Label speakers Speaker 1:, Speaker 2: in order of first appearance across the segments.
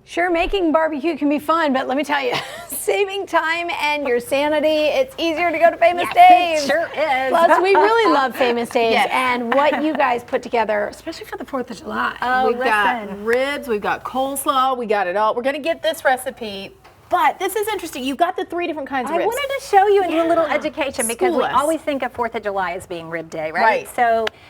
Speaker 1: Sure, making barbecue can be fun, but let me tell you, saving time and your sanity, it's easier to go to Famous Dave's.
Speaker 2: It sure is.
Speaker 1: Plus, we really love Famous Dave's
Speaker 3: Yes.
Speaker 1: and what you guys put together, especially for the 4th of July.
Speaker 2: Oh,
Speaker 3: We've got ribs, we've got coleslaw, we got it all. We're gonna get this recipe. But this is interesting. You've got the 3 different kinds of
Speaker 2: I
Speaker 3: ribs.
Speaker 2: wanted to show you and do a little education because
Speaker 3: School
Speaker 2: we
Speaker 3: us.
Speaker 2: always think of 4th of July as being rib day, right?
Speaker 3: Right.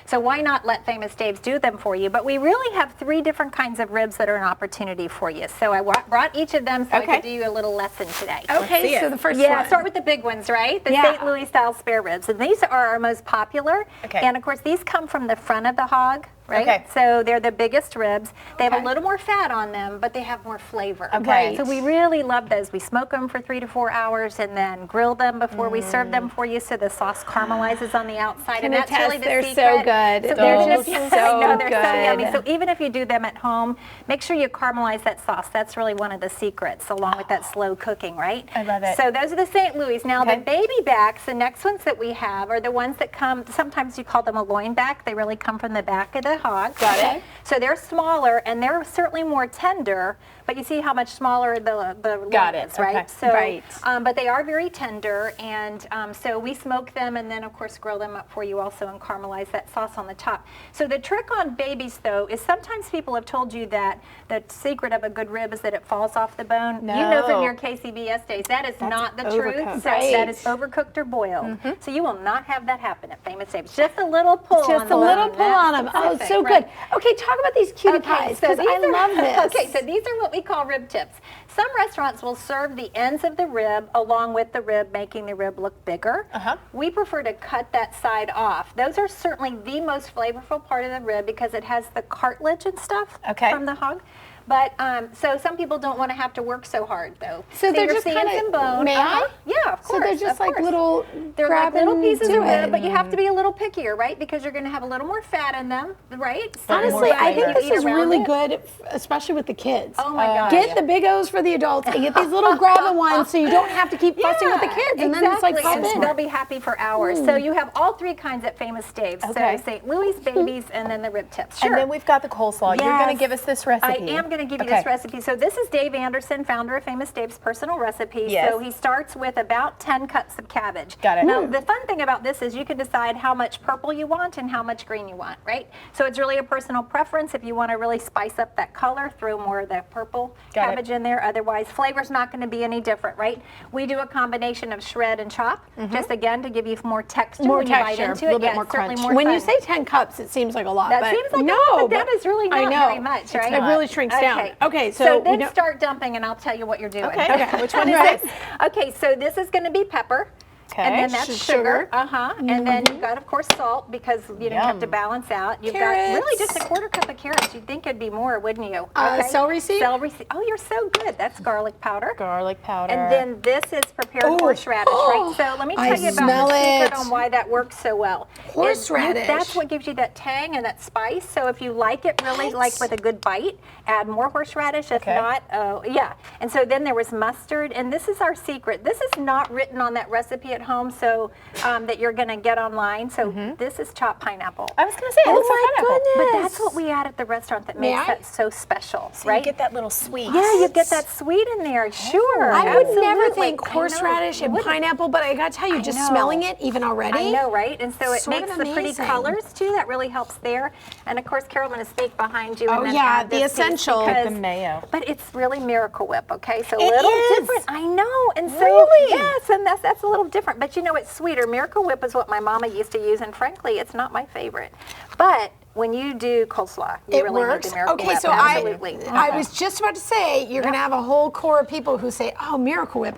Speaker 2: So why not let Famous Dave's do them for you? But we really have 3 different kinds of ribs that are an opportunity for you. So I brought each of them so I could do you a little lesson today.
Speaker 1: Okay, so the first
Speaker 2: Yeah,
Speaker 1: one.
Speaker 2: start with the big ones, right? The
Speaker 1: Yeah.
Speaker 2: St. Louis style spare ribs. And these are our most popular.
Speaker 3: Okay.
Speaker 2: And of course, these come from the front of the hog, right?
Speaker 3: Okay.
Speaker 2: So they're the biggest ribs. They have
Speaker 3: Okay.
Speaker 2: a little more fat on them, but they have more flavor.
Speaker 3: Okay.
Speaker 2: So we really love those. We smoke them for 3 to 4 hours and then grill them before we serve them for you so the sauce caramelizes on the outside.
Speaker 1: Can
Speaker 2: and that's
Speaker 1: attest
Speaker 2: really the
Speaker 1: they're
Speaker 2: secret.
Speaker 1: so good.
Speaker 2: So
Speaker 1: They're
Speaker 2: they're
Speaker 1: just
Speaker 2: just
Speaker 1: so
Speaker 2: I know, they're so
Speaker 1: good.
Speaker 2: yummy. So even if you do them at home, make sure you caramelize that sauce. That's really one of the secrets along with that slow cooking, right?
Speaker 3: I love it.
Speaker 2: So those are the St. Louis. Now
Speaker 3: Okay.
Speaker 2: the baby backs, the next ones that we have are the ones that come, sometimes you call them a loin back. They really come from the back of the hog.
Speaker 3: Got it.
Speaker 2: So they're smaller and they're certainly more tender, but you see how much smaller the
Speaker 3: Got
Speaker 2: loin
Speaker 3: it.
Speaker 2: is, right?
Speaker 3: Okay.
Speaker 2: So,
Speaker 1: Right.
Speaker 2: but they are very tender, and so we smoke them and then of course grill them up for you also and caramelize that sauce on the top. So the trick on babies though is sometimes people have told you that the secret of a good rib is that it falls off the bone. You know from
Speaker 3: No.
Speaker 2: your KCBS days that is not the truth.
Speaker 1: overcooked.
Speaker 2: So
Speaker 1: Right.
Speaker 2: that is overcooked or boiled. So you will not have that happen at Famous Dave's. Just a little pull on
Speaker 1: Just
Speaker 2: the
Speaker 1: a little
Speaker 2: bone.
Speaker 1: pull on them.
Speaker 2: That's
Speaker 1: Oh,
Speaker 2: specific,
Speaker 1: so
Speaker 2: right.
Speaker 1: good. Okay, talk about these cutie pies, because I love this.
Speaker 2: Okay, so these are what we call rib tips. Some restaurants will serve the ends of the rib along with the rib, making the rib look bigger. We prefer to cut that side off. Those are certainly the most flavorful part of the rib because it has the cartilage and stuff from the hog. But so some people don't want to have to work so hard though.
Speaker 1: So they're
Speaker 2: you're
Speaker 1: just
Speaker 2: seeing
Speaker 1: kind
Speaker 2: some
Speaker 1: of,
Speaker 2: bone.
Speaker 1: may I?
Speaker 2: Yeah, of course.
Speaker 1: So they're just
Speaker 2: of
Speaker 1: like
Speaker 2: course.
Speaker 1: little,
Speaker 2: They're like
Speaker 1: grab
Speaker 2: little
Speaker 1: and
Speaker 2: pieces
Speaker 1: do
Speaker 2: of rib,
Speaker 1: it.
Speaker 2: but you have to be a little pickier, right? Because you're going to have a little more fat in them, right? So
Speaker 1: Honestly, I think
Speaker 2: you
Speaker 1: this
Speaker 2: eat
Speaker 1: is
Speaker 2: around
Speaker 1: really
Speaker 2: it.
Speaker 1: good, especially with the kids.
Speaker 2: Oh my God.
Speaker 1: Get the big O's for the adults and get these little grabbing ones so you don't have to keep fussing with the kids. And then it's like pop
Speaker 2: and
Speaker 1: in.
Speaker 2: they'll be happy for hours. So you have all 3 kinds at Famous Dave's.
Speaker 3: Okay.
Speaker 2: So St. Louis, babies, and then the rib tips. Sure.
Speaker 3: And then we've got the coleslaw. You're going to
Speaker 2: Yes.
Speaker 3: give us this
Speaker 2: I
Speaker 3: recipe.
Speaker 2: am going to give you
Speaker 3: Okay.
Speaker 2: this recipe. So this is Dave Anderson, founder of Famous Dave's Personal Recipe.
Speaker 3: Yes.
Speaker 2: So he starts with about 10 cups of cabbage.
Speaker 3: Got it.
Speaker 2: Now, the fun thing about this is you can decide how much purple you want and how much green you want, right? So it's really a personal preference. If you want to really spice up that color, throw more of the purple
Speaker 3: Got it.
Speaker 2: cabbage in there. Otherwise, flavor's not going to be any different, right? We do a combination of shred and chop, just again to give you more texture
Speaker 1: More
Speaker 2: when you bite
Speaker 1: texture,
Speaker 2: into
Speaker 1: a little
Speaker 2: it.
Speaker 1: bit
Speaker 2: Yeah,
Speaker 1: more
Speaker 2: it's certainly
Speaker 1: crunch.
Speaker 2: more
Speaker 1: When you
Speaker 2: fun.
Speaker 1: say 10 cups, it seems like a lot.
Speaker 2: That
Speaker 1: but
Speaker 2: seems like
Speaker 1: no,
Speaker 2: a lot, but that is really
Speaker 1: I
Speaker 2: not
Speaker 1: know.
Speaker 2: very much, right?
Speaker 1: It really shrinks down. Okay, so we
Speaker 2: then
Speaker 1: don't-
Speaker 2: start dumping, and I'll tell you what you're doing.
Speaker 3: Okay. Which one is
Speaker 1: Right.
Speaker 3: this?
Speaker 2: Okay, so this is going to be pepper.
Speaker 3: Okay.
Speaker 2: And then that's
Speaker 1: Sugar.
Speaker 2: sugar. And then you've got, of course, salt because you have to balance out. You've got really just a quarter cup of carrots. You'd think it'd be more, wouldn't you?
Speaker 1: Celery seed?
Speaker 2: Celery seed. Oh, you're so good. That's garlic powder.
Speaker 3: Garlic powder.
Speaker 2: And then this is prepared horseradish, right? So let me
Speaker 1: I
Speaker 2: tell you about
Speaker 1: smell
Speaker 2: the secret
Speaker 1: it.
Speaker 2: on why that works so well.
Speaker 1: Horseradish.
Speaker 2: That's what gives you that tang and that spice. So if you like it really like with a good bite, add more horseradish. If
Speaker 3: Okay.
Speaker 2: not, yeah. And so then there was mustard, and this is our secret. This is not written on that recipe at home, so that you're going to get online. So this is chopped pineapple.
Speaker 3: I was going to say, it looks like pineapple.
Speaker 2: But that's what we add at the restaurant that makes that so special,
Speaker 3: So
Speaker 2: right?
Speaker 3: you get that little sweet.
Speaker 2: Yeah, you get that sweet in there. Sure.
Speaker 1: I would never
Speaker 2: absolutely.
Speaker 1: think
Speaker 2: I know,
Speaker 1: horseradish
Speaker 2: you
Speaker 1: and
Speaker 2: wouldn't.
Speaker 1: pineapple, but I gotta tell you, just
Speaker 2: know.
Speaker 1: smelling it even already.
Speaker 2: I know, right? And so it
Speaker 1: Sort
Speaker 2: makes
Speaker 1: of
Speaker 2: the pretty
Speaker 1: amazing.
Speaker 2: colors too. That really helps there. And of course, Carol, I'm going to speak behind you.
Speaker 1: Oh,
Speaker 2: and then
Speaker 1: yeah,
Speaker 2: add
Speaker 1: the
Speaker 2: this piece
Speaker 1: essential.
Speaker 2: because-
Speaker 3: The mayo.
Speaker 2: But it's really Miracle Whip, okay? So a
Speaker 1: It
Speaker 2: little
Speaker 1: is.
Speaker 2: different. I know. And so
Speaker 1: Really?
Speaker 2: yes, and that's a little different. But you know, it's sweeter. Miracle Whip is what my mama used to use, and frankly, it's not my favorite. But when you do coleslaw, you
Speaker 1: It
Speaker 2: really
Speaker 1: works.
Speaker 2: need the Miracle
Speaker 1: Okay,
Speaker 2: Whip.
Speaker 1: so
Speaker 2: Absolutely.
Speaker 1: I was just about to say you're gonna have a whole core of people who say, "Oh, Miracle Whip."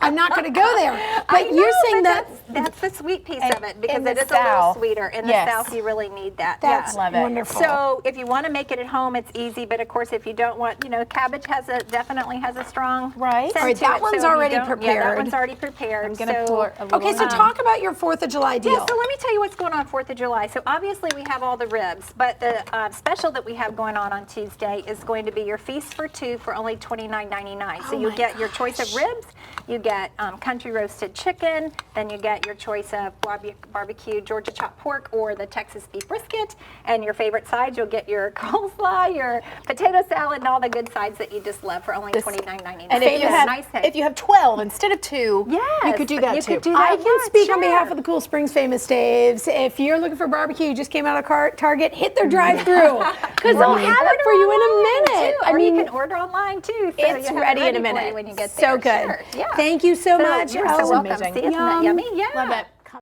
Speaker 1: I'm not gonna go there. But
Speaker 2: I know,
Speaker 1: you're saying
Speaker 2: but
Speaker 1: that
Speaker 2: that's the sweet piece of it because
Speaker 3: in
Speaker 2: it
Speaker 3: the
Speaker 2: is a little
Speaker 3: South.
Speaker 2: sweeter. In the
Speaker 3: Yes.
Speaker 2: South, you really need that.
Speaker 1: that's
Speaker 2: yeah.
Speaker 3: Love it.
Speaker 1: wonderful.
Speaker 2: So if you want to make it at home, it's easy. But of course, if you don't want, cabbage definitely has a strong
Speaker 3: Right.
Speaker 2: scent
Speaker 1: All right,
Speaker 2: to
Speaker 1: that
Speaker 2: it.
Speaker 1: one's
Speaker 2: So if you
Speaker 1: already
Speaker 2: don't- Yeah,
Speaker 1: prepared.
Speaker 2: that one's already prepared.
Speaker 3: I'm going to pour a little.
Speaker 1: okay, so talk about your 4th of July deal.
Speaker 2: Yeah, so let me tell you what's going on 4th of July. So obviously we have all the ribs. But the special that we have going on Tuesday is going to be your feast for two for only $29.99. So you get your choice of ribs, you get country roasted chicken, then you get your choice of barbecue Georgia chopped pork or the Texas beef brisket, and your favorite sides, you'll get your coleslaw, your potato salad, and all the good sides that you just love for only $29.99.
Speaker 3: And if you have 12 instead of 2, you could do that too.
Speaker 1: I can speak on behalf of the Cool Springs Famous Daves. If you're looking for barbecue, you just came out of Target, hit their drive-through because they'll have it for you in a minute.
Speaker 2: I mean, you can order online too. So
Speaker 1: it's ready in a minute.
Speaker 2: when you get
Speaker 1: so
Speaker 2: there.
Speaker 1: good.
Speaker 2: Sure. Yeah.
Speaker 1: Thank you so much.
Speaker 2: You're so welcome.
Speaker 3: amazing.
Speaker 2: See, isn't that yummy? Yeah.
Speaker 3: Love it.